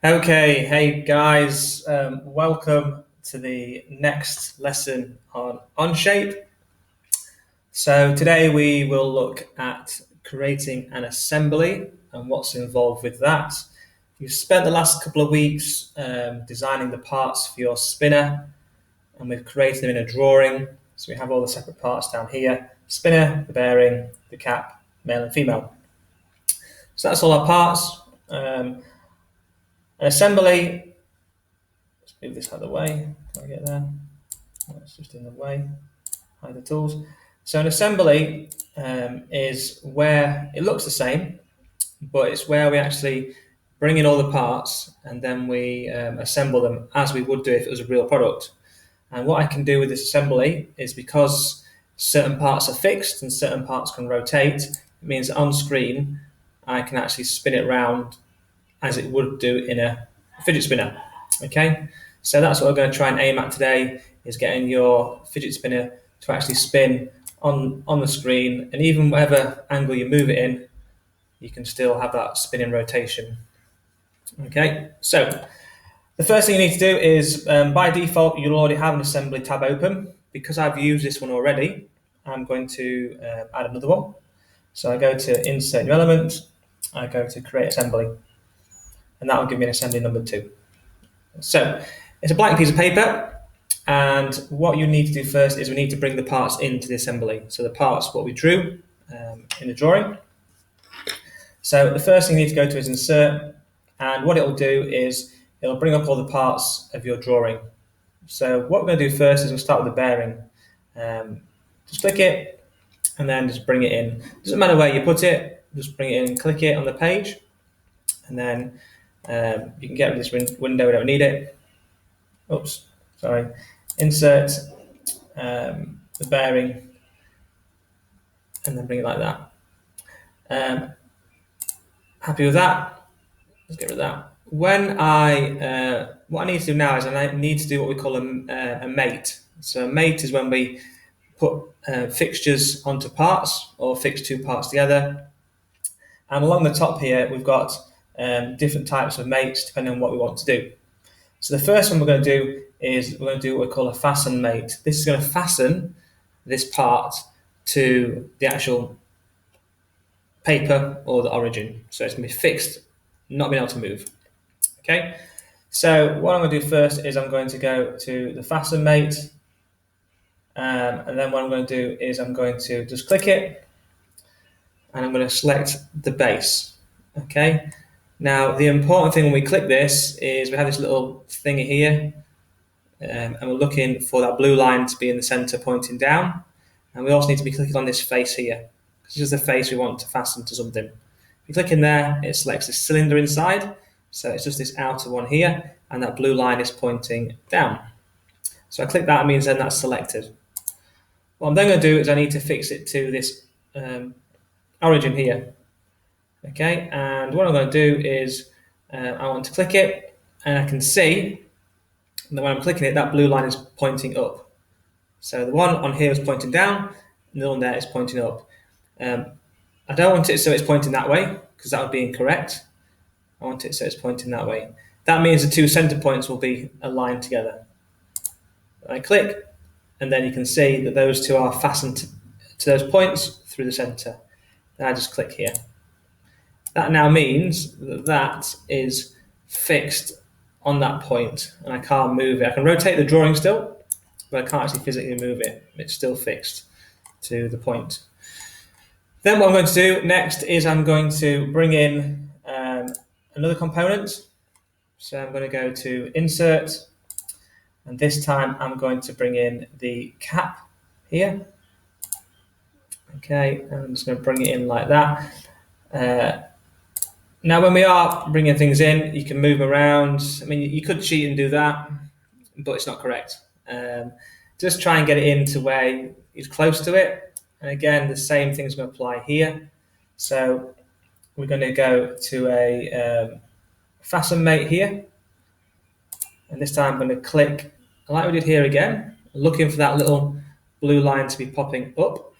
Okay, hey guys, welcome to the next lesson on Onshape. So today we will look at creating an assembly and what's involved with that. You've spent the last couple of weeks designing the parts for your spinner, and we've created them in a drawing. So we have all the separate parts down here: spinner, the bearing, the cap, male and female. So that's all our parts. An assembly. Let's move this out of the way. Can I get there? That's just in the way. Hide the tools. So an assembly is where it looks the same, but it's where we actually bring in all the parts and then we assemble them as we would do if it was a real product. And what I can do with this assembly is, because certain parts are fixed and certain parts can rotate, it means on screen I can actually spin it around as it would do in a fidget spinner. Okay, so that's what we're going to try and aim at today, is getting your fidget spinner to actually spin on the screen, and even whatever angle you move it in, you can still have that spinning rotation. Okay, so the first thing you need to do is, by default, you'll already have an assembly tab open. Because I've used this one already, I'm going to add another one. So I go to Insert New Element, I go to Create Assembly, and that will give me an assembly number 2. So it's a blank piece of paper, and what you need to do first is we need to bring the parts into the assembly. So the parts, what we drew in the drawing. So the first thing you need to go to is Insert, and what it will do is it'll bring up all the parts of your drawing. So what we're going to do first is we'll start with the bearing. Just click it and then just bring it in. Doesn't matter where you put it, just bring it in and click it on the page, and then you can get rid of this window, we don't need it. Oops, sorry. Insert the bearing and then bring it like that. Happy with that? Let's get rid of that. When what I need to do now is I need to do what we call a mate. So a mate is when we put fixtures onto parts, or fix two parts together. And along the top here, we've got different types of mates depending on what we want to do. So the first one we're going to do is we're going to do what we call a Fasten Mate. This is going to fasten this part to the actual paper or the origin. So it's going to be fixed, not being able to move. Okay, so what I'm going to do first is I'm going to go to the Fasten Mate, and then what I'm going to do is I'm going to just click it, and I'm going to select the base. Okay, now the important thing when we click this is we have this little thingy here, and we're looking for that blue line to be in the center pointing down, and we also need to be clicking on this face here. This is the face we want to fasten to something. If you click in there, it selects this cylinder inside. So it's just this outer one here, and that blue line is pointing down. So I click that, it means then that's selected. What I'm then going to do is I need to fix it to this origin here. Okay, and what I'm going to do is I want to click it, and I can see that when I'm clicking it, that blue line is pointing up. So the one on here is pointing down, and the one there is pointing up. I don't want it so it's pointing that way, because that would be incorrect. I want it so it's pointing that way. That means the two center points will be aligned together. I click, and then you can see that those two are fastened to those points through the center. Then I just click here. That now means that that is fixed on that point, and I can't move it. I can rotate the drawing still, but I can't actually physically move it. It's still fixed to the point. Then what I'm going to do next is I'm going to bring in another component. So I'm going to go to Insert, and this time I'm going to bring in the cap here. Okay, and I'm just going to bring it in like that. Now when we are bringing things in, you can move around. I mean, you could cheat and do that, but it's not correct. Just try and get it into where it's close to it. And again, the same thing's going to apply here. So we're going to go to a Fasten Mate here. And this time I'm going to click, like we did here again, looking for that little blue line to be popping up.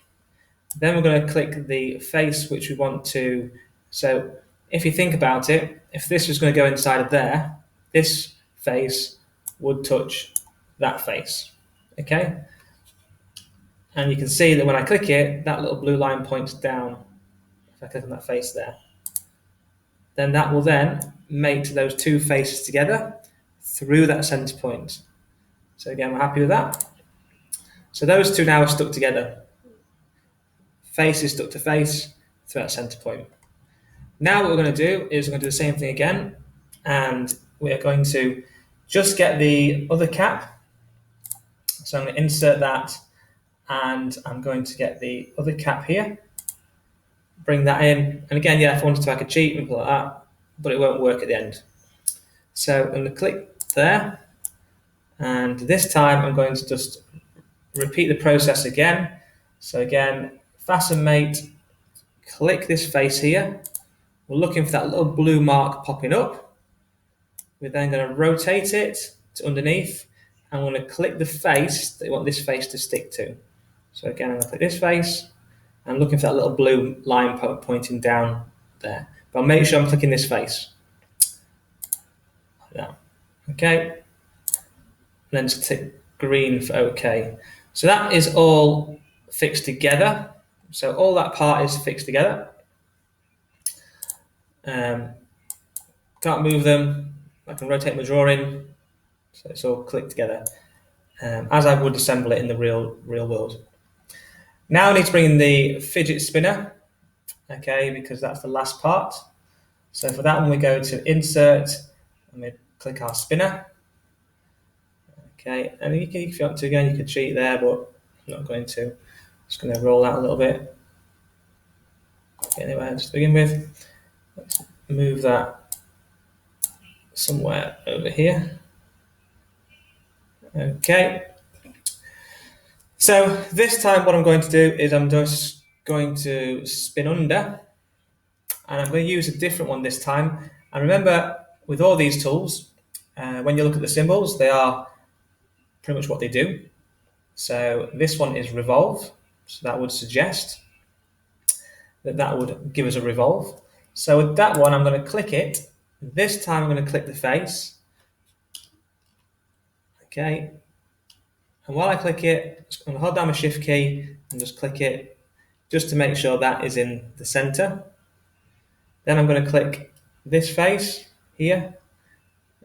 Then we're going to click the face which we want to. So if you think about it, if this was going to go inside of there, this face would touch that face, okay? And you can see that when I click it, that little blue line points down. If I click on that face there, then that will then mate those two faces together through that center point. So again, we're happy with that. So those two now are stuck together. Face is stuck to face through that center point. Now what we're going to do is we're going to do the same thing again, and we're going to just get the other cap. So I'm going to insert that, and I'm going to get the other cap here, bring that in, and again, yeah, if I wanted to, I could cheat and put like that, but it won't work at the end. So I'm going to click there, and this time I'm going to just repeat the process again. So again, Fasten Mate, click this face here. We're looking for that little blue mark popping up. We're then going to rotate it to underneath, and we're going to click the face that we want this face to stick to. So again, I'm going to click this face, and I'm looking for that little blue line pointing down there. But I'll make sure I'm clicking this face. Like that. Okay. And then just click green for OK. So that is all fixed together. So all that part is fixed together. Can't move them. I can rotate my drawing, so it's all clicked together, as I would assemble it in the real world. Now I need to bring in the fidget spinner, okay, because that's the last part. So for that one, we go to Insert, and we click our spinner. Okay, and if you want to, again, you could cheat there, but I'm not going to. Just going to roll out a little bit. Okay, anyway, just to begin with, let's move that somewhere over here. Okay. So this time what I'm going to do is I'm just going to spin under, and I'm going to use a different one this time. And remember, with all these tools, when you look at the symbols, they are pretty much what they do. So this one is revolve, so that would suggest that would give us a revolve. So with that one, I'm going to click it. This time I'm going to click the face. Okay. And while I click it, I'm going to hold down my shift key and just click it just to make sure that is in the center. Then I'm going to click this face here.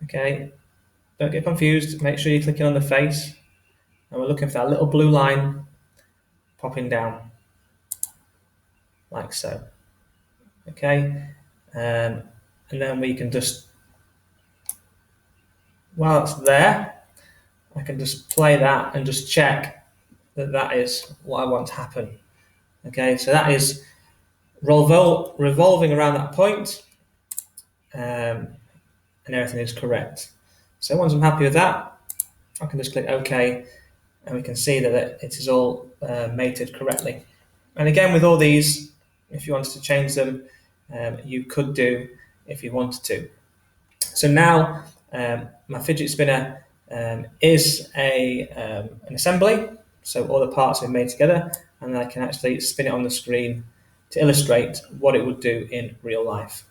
Okay. Don't get confused. Make sure you're clicking on the face. And we're looking for that little blue line popping down. Like so. Okay. And then we can just, while it's there, I can just play that and just check that that is what I want to happen. Okay, so that is revolving around that point, and everything is correct. So once I'm happy with that, I can just click OK, and we can see that it is all mated correctly. And again, with all these, if you wanted to change them, you could do if you wanted to. So now my fidget spinner is an assembly, so all the parts are made together, and I can actually spin it on the screen to illustrate what it would do in real life.